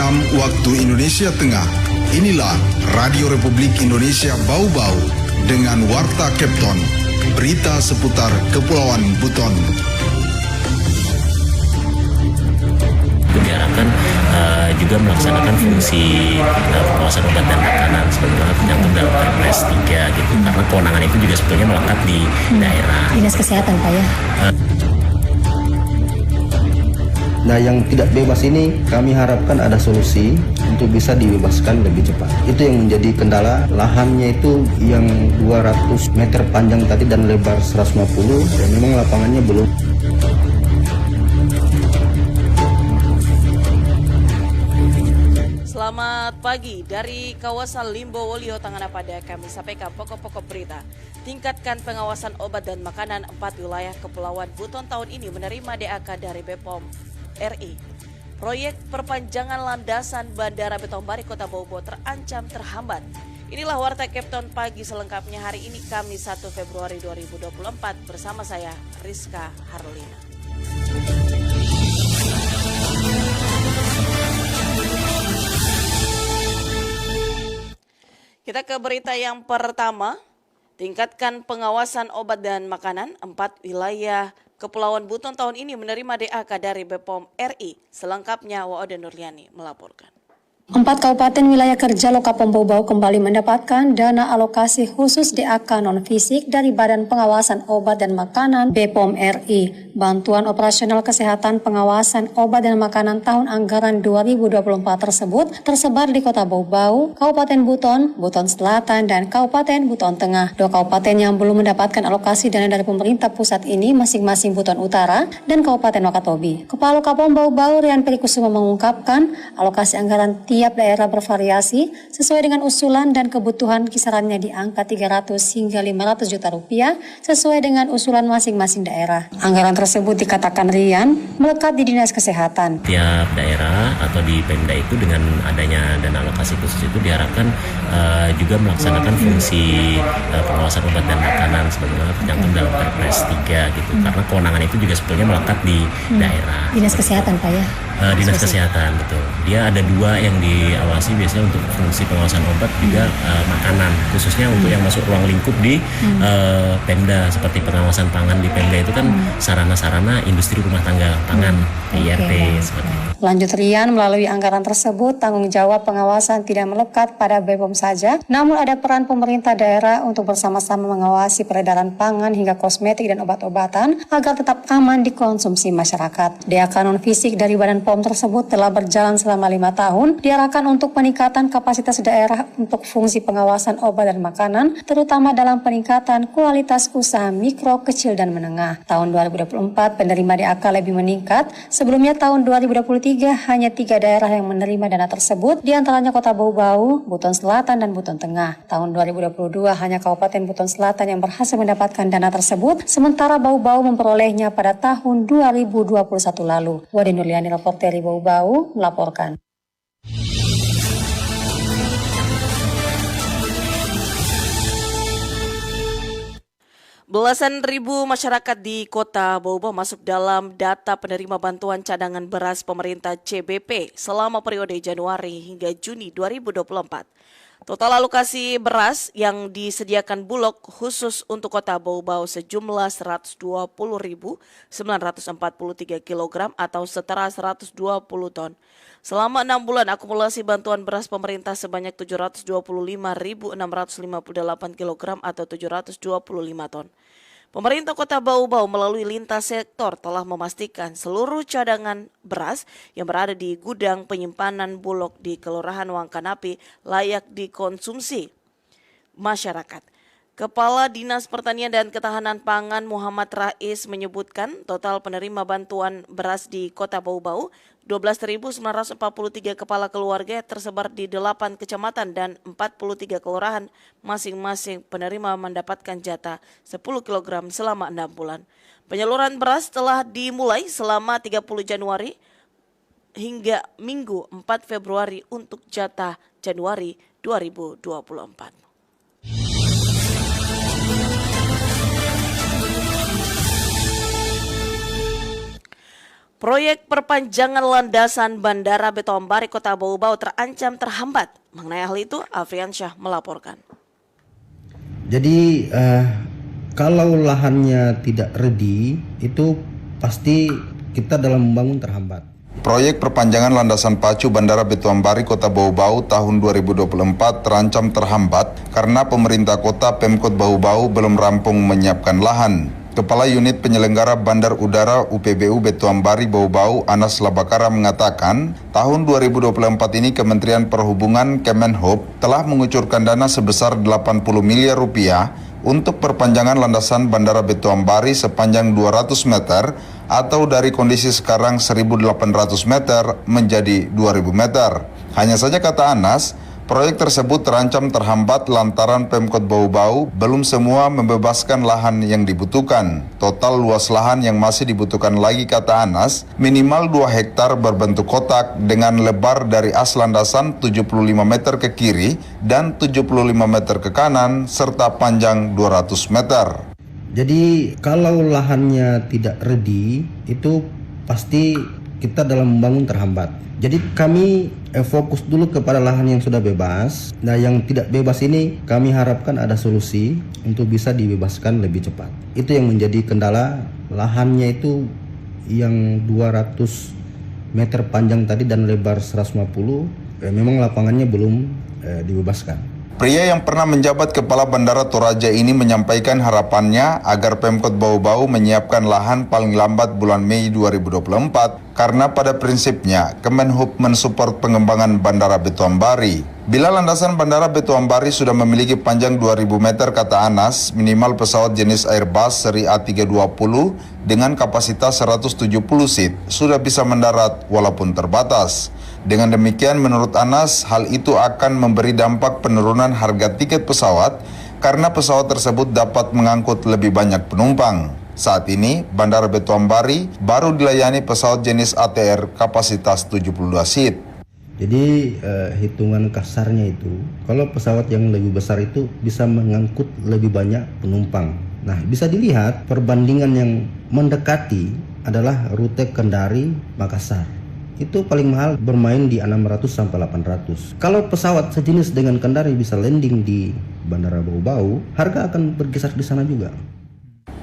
6 waktu Indonesia Tengah. Inilah Radio Republik Indonesia Bau-Bau dengan Warta Kepton. Berita seputar Kepulauan Buton. Diharapkan juga melaksanakan fungsi pengawasan obat dan makanan sebagaimana tercantum dalam Perpres 3 gitu. Karena kewenangan itu juga sebetulnya melekat di daerah. Dinas Kesehatan, Pak ya. Nah, yang tidak bebas ini kami harapkan ada solusi untuk bisa dibebaskan lebih cepat. Itu yang menjadi kendala. Lahannya itu yang 200 meter panjang tadi dan lebar 150, dan memang lapangannya belum. Selamat pagi dari kawasan Limbowolio, Tanganapade. Kami sampaikan pokok-pokok berita. Tingkatkan pengawasan obat dan makanan 4 wilayah Kepulauan Buton tahun ini menerima DAK dari BPOM RI. Proyek perpanjangan landasan Bandara Betombari Kota Bau-Bau terancam terhambat. Inilah Warta Kepton pagi selengkapnya hari ini Kamis 1 Februari 2024 bersama saya Rizka Harlina. Kita ke berita yang pertama. Tingkatkan pengawasan obat dan makanan 4 wilayah Kepulauan Buton tahun ini menerima DAK dari BPOM RI. Selengkapnya Waode Nurliani melaporkan. 4 kabupaten wilayah kerja Lokapom Bau-Bau kembali mendapatkan dana alokasi khusus DAK non-fisik dari Badan Pengawasan Obat dan Makanan BPOM RI. Bantuan operasional kesehatan pengawasan obat dan makanan tahun anggaran 2024 tersebut tersebar di Kota Bau-Bau, Kabupaten Buton, Buton Selatan, dan Kabupaten Buton Tengah. 2 kabupaten yang belum mendapatkan alokasi dana dari pemerintah pusat ini masing-masing Buton Utara dan Kabupaten Wakatobi. Kepala Lokapom Bau-Bau Rian Perikusuma mengungkapkan alokasi anggaran tiap daerah bervariasi sesuai dengan usulan dan kebutuhan kisarannya di angka 300 hingga 500 juta rupiah sesuai dengan usulan masing-masing daerah. Anggaran tersebut dikatakan Rian melekat di Dinas Kesehatan. Tiap daerah atau di Pemda itu dengan adanya dana alokasi khusus itu diharapkan juga melaksanakan fungsi pengawasan obat dan makanan sebagaimana tercantum dalam Perpres 3 gitu. Karena kewenangan itu juga sebetulnya melekat di daerah. Dinas Kesehatan, Pak ya. Dinas Kesehatan, betul. Dia ada 2 yang diawasi biasanya untuk fungsi pengawasan obat juga makanan, khususnya untuk yang masuk ruang lingkup di Pemda, seperti pengawasan pangan di Pemda itu kan sarana-sarana industri rumah tangga pangan, IRT seperti itu. Lanjut Rian, melalui anggaran tersebut tanggung jawab pengawasan tidak melekat pada BPOM saja, namun ada peran pemerintah daerah untuk bersama-sama mengawasi peredaran pangan hingga kosmetik dan obat-obatan agar tetap aman dikonsumsi masyarakat. DAK non-fisik dari Badan POM tersebut telah berjalan selama 5 tahun, diarahkan untuk peningkatan kapasitas daerah untuk fungsi pengawasan obat dan makanan, terutama dalam peningkatan kualitas usaha mikro, kecil, dan menengah. Tahun 2024 penerima DAK lebih meningkat. Sebelumnya tahun 2023 hanya 3 daerah yang menerima dana tersebut, diantaranya Kota Bau-Bau, Buton Selatan, dan Buton Tengah. Tahun 2022 hanya Kabupaten Buton Selatan yang berhasil mendapatkan dana tersebut, sementara Bau-Bau memperolehnya pada tahun 2021 lalu. Waode Nurliani, reporter Bau-Bau, melaporkan. Belasan ribu masyarakat di Kota Bau-Bau masuk dalam data penerima bantuan cadangan beras pemerintah CBP selama periode Januari hingga Juni 2024. Total alokasi beras yang disediakan Bulog khusus untuk Kota Bau-Bau sejumlah 120.943 kg atau setara 120 ton. Selama 6 bulan akumulasi bantuan beras pemerintah sebanyak 725.658 kg atau 725 ton. Pemerintah Kota Bau-Bau melalui lintas sektor telah memastikan seluruh cadangan beras yang berada di gudang penyimpanan Bulog di Kelurahan Wangkanapi layak dikonsumsi masyarakat. Kepala Dinas Pertanian dan Ketahanan Pangan Muhammad Rais menyebutkan total penerima bantuan beras di Kota Bau-Bau 12.943 kepala keluarga tersebar di 8 kecamatan dan 43 kelurahan, masing-masing penerima mendapatkan jatah 10 kg selama 6 bulan. Penyaluran beras telah dimulai selama 30 Januari hingga Minggu 4 Februari untuk jatah Januari 2024. Proyek perpanjangan landasan Bandara Betoambari Kota Bau-Bau terancam terhambat. Mengenai hal itu, Afriansyah melaporkan. Jadi kalau lahannya tidak ready, itu pasti kita dalam membangun terhambat. Proyek perpanjangan landasan pacu Bandara Betoambari Kota Bau-Bau tahun 2024 terancam terhambat karena pemerintah kota Pemkot Bau-Bau belum rampung menyiapkan lahan. Kepala Unit Penyelenggara Bandar Udara UPBU Betoambari Bau-Bau Anas Labakara mengatakan, tahun 2024 ini Kementerian Perhubungan Kemenhub telah mengucurkan dana sebesar 80 miliar rupiah untuk perpanjangan landasan Bandara Betoambari sepanjang 200 meter atau dari kondisi sekarang 1.800 meter menjadi 2.000 meter. Hanya saja kata Anas, proyek tersebut terancam terhambat lantaran Pemkot Bau-Bau belum semua membebaskan lahan yang dibutuhkan. Total luas lahan yang masih dibutuhkan lagi kata Anas, minimal 2 hektar berbentuk kotak dengan lebar dari as landasan 75 meter ke kiri dan 75 meter ke kanan serta panjang 200 meter. Jadi kalau lahannya tidak ready, itu pasti kita dalam membangun terhambat. Jadi kami fokus dulu kepada lahan yang sudah bebas. Nah, yang tidak bebas ini kami harapkan ada solusi untuk bisa dibebaskan lebih cepat. Itu yang menjadi kendala, lahannya itu yang 200 meter panjang tadi dan lebar 150, memang lapangannya belum dibebaskan. Pria yang pernah menjabat Kepala Bandara Toraja ini menyampaikan harapannya agar Pemkot Bau-Bau menyiapkan lahan paling lambat bulan Mei 2024 karena pada prinsipnya Kemenhub mensupport pengembangan Bandara Betoambari. Bila landasan Bandara Betoambari sudah memiliki panjang 2.000 meter kata Anas, minimal pesawat jenis Airbus seri A320 dengan kapasitas 170 seat sudah bisa mendarat walaupun terbatas. Dengan demikian menurut Anas, hal itu akan memberi dampak penurunan harga tiket pesawat karena pesawat tersebut dapat mengangkut lebih banyak penumpang. Saat ini, Bandara Betoambari baru dilayani pesawat jenis ATR kapasitas 72 seat. Jadi hitungan kasarnya itu, kalau pesawat yang lebih besar itu bisa mengangkut lebih banyak penumpang. Nah, bisa dilihat perbandingan yang mendekati adalah rute Kendari Makassar. Itu paling mahal bermain di 600 sampai 800. Kalau pesawat sejenis dengan Kendari bisa landing di Bandara Bau-Bau, harga akan berkisar di sana juga.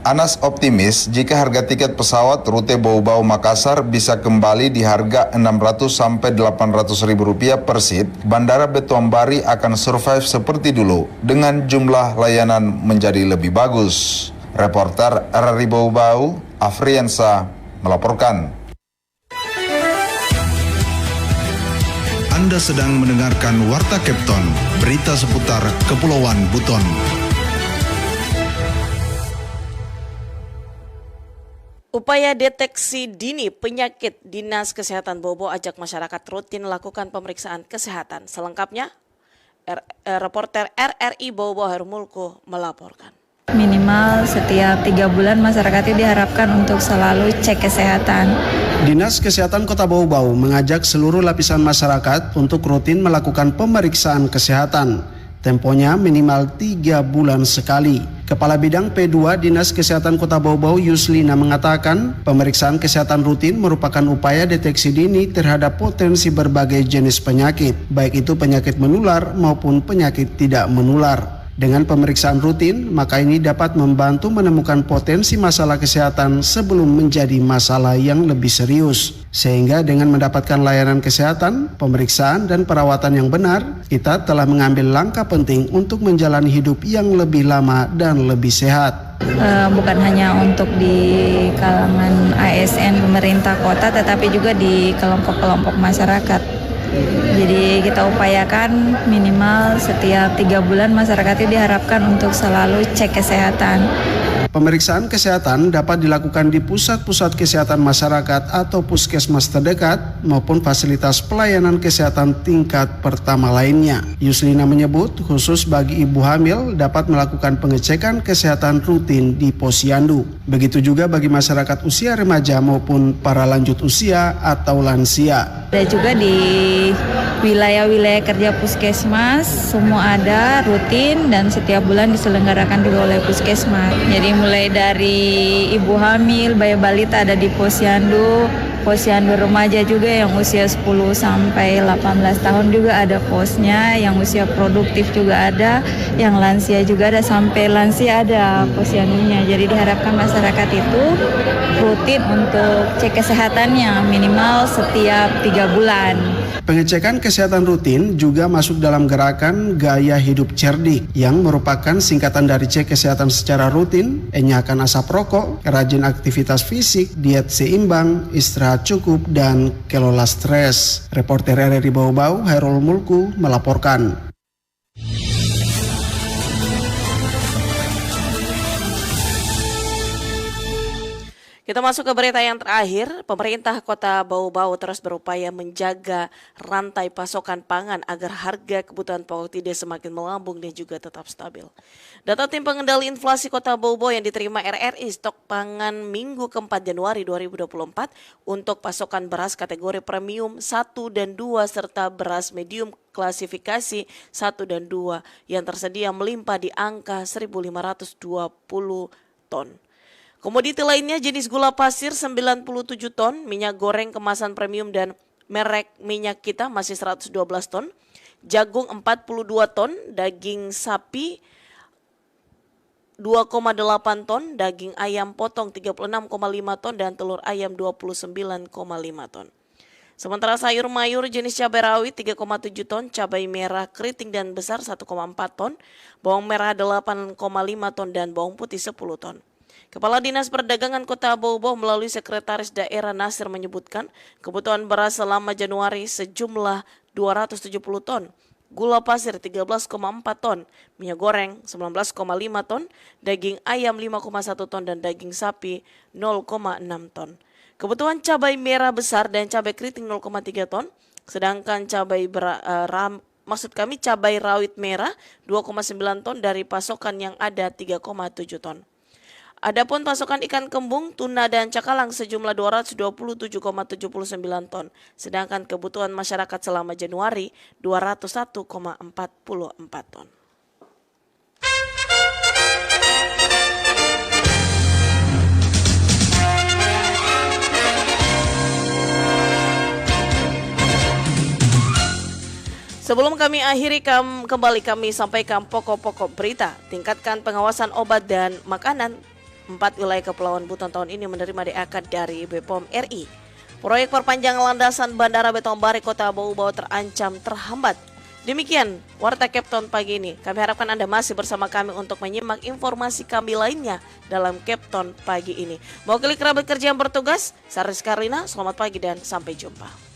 Anas optimis jika harga tiket pesawat rute Bau-Bau Makassar bisa kembali di harga 600 sampai 800 ribu rupiah per seat, Bandara Betoambari akan survive seperti dulu dengan jumlah layanan menjadi lebih bagus. Reporter RRI Bau-Bau, Afriansyah melaporkan. Anda sedang mendengarkan Warta Kepton, berita seputar Kepulauan Buton. Upaya deteksi dini penyakit, Dinas Kesehatan Bau-Bau ajak masyarakat rutin lakukan pemeriksaan kesehatan. Selengkapnya, reporter RRI Bau-Bau Hermulko melaporkan. Minimal setiap 3 bulan masyarakat diharapkan untuk selalu cek kesehatan. Dinas Kesehatan Kota Bau-Bau mengajak seluruh lapisan masyarakat untuk rutin melakukan pemeriksaan kesehatan. Temponya minimal 3 bulan sekali. Kepala Bidang P2 Dinas Kesehatan Kota Bau-Bau Yuslina mengatakan pemeriksaan kesehatan rutin merupakan upaya deteksi dini terhadap potensi berbagai jenis penyakit, baik itu penyakit menular maupun penyakit tidak menular. Dengan pemeriksaan rutin, maka ini dapat membantu menemukan potensi masalah kesehatan sebelum menjadi masalah yang lebih serius. Sehingga dengan mendapatkan layanan kesehatan, pemeriksaan dan perawatan yang benar, kita telah mengambil langkah penting untuk menjalani hidup yang lebih lama dan lebih sehat. Bukan hanya untuk di kalangan ASN pemerintah kota, tetapi juga di kelompok-kelompok masyarakat. Jadi kita upayakan minimal setiap 3 bulan masyarakat diharapkan untuk selalu cek kesehatan. Pemeriksaan kesehatan dapat dilakukan di pusat-pusat kesehatan masyarakat atau puskesmas terdekat maupun fasilitas pelayanan kesehatan tingkat pertama lainnya. Yuslina menyebut khusus bagi ibu hamil dapat melakukan pengecekan kesehatan rutin di posyandu. Begitu juga bagi masyarakat usia remaja maupun para lanjut usia atau lansia. Ada juga di wilayah-wilayah kerja puskesmas, semua ada rutin dan setiap bulan diselenggarakan juga oleh puskesmas. Jadi mulai dari ibu hamil, bayi balita ada di posyandu, posyandu remaja juga yang usia 10 sampai 18 tahun juga ada posnya, yang usia produktif juga ada, yang lansia juga ada, sampai lansia ada posyandunya. Jadi diharapkan masyarakat itu rutin untuk cek kesehatannya minimal setiap 3 bulan. Pengecekan kesehatan rutin juga masuk dalam gerakan Gaya Hidup Cerdik yang merupakan singkatan dari cek kesehatan secara rutin, enyahkan asap rokok, rajin aktivitas fisik, diet seimbang, istirahat cukup, dan kelola stres. Reporter RRI Bau-Bau, Hairul Mulku, melaporkan. Kita masuk ke berita yang terakhir. Pemerintah Kota Bau-Bau terus berupaya menjaga rantai pasokan pangan agar harga kebutuhan pokok tidak semakin melambung dan juga tetap stabil. Data Tim Pengendali Inflasi Kota Bau-Bau yang diterima RRI, stok pangan Minggu ke-4 Januari 2024 untuk pasokan beras kategori premium 1 dan 2 serta beras medium klasifikasi 1 dan 2 yang tersedia melimpah di angka 1.520 ton. Komoditi lainnya jenis gula pasir 97 ton, minyak goreng kemasan premium dan merek minyak kita masih 112 ton, jagung 42 ton, daging sapi 2,8 ton, daging ayam potong 36,5 ton dan telur ayam 29,5 ton. Sementara sayur mayur jenis cabai rawit 3,7 ton, cabai merah keriting dan besar 1,4 ton, bawang merah 8,5 ton dan bawang putih 10 ton. Kepala Dinas Perdagangan Kota Bau-Bau melalui Sekretaris Daerah Nasir menyebutkan kebutuhan beras selama Januari sejumlah 270 ton, gula pasir 13,4 ton, minyak goreng 19,5 ton, daging ayam 5,1 ton dan daging sapi 0,6 ton. Kebutuhan cabai merah besar dan cabai keriting 0,3 ton, sedangkan cabai cabai rawit merah 2,9 ton dari pasokan yang ada 3,7 ton. Adapun pasokan ikan kembung, tuna dan cakalang sejumlah 227,79 ton, sedangkan kebutuhan masyarakat selama Januari 201,44 ton. Sebelum kami akhiri kembali kami sampaikan pokok-pokok berita. Tingkatkan pengawasan obat dan makanan. 4 wilayah Kepulauan Buton tahun ini menerima DAK dari BPOM RI. Proyek perpanjangan landasan Bandara Beton Bari Kota Bau-Bau terancam terhambat. Demikian Warta Kepton pagi ini. Kami harapkan Anda masih bersama kami untuk menyimak informasi kami lainnya dalam Kepton pagi ini. Mewakili kerabat kerja yang bertugas, Saris Karina, selamat pagi dan sampai jumpa.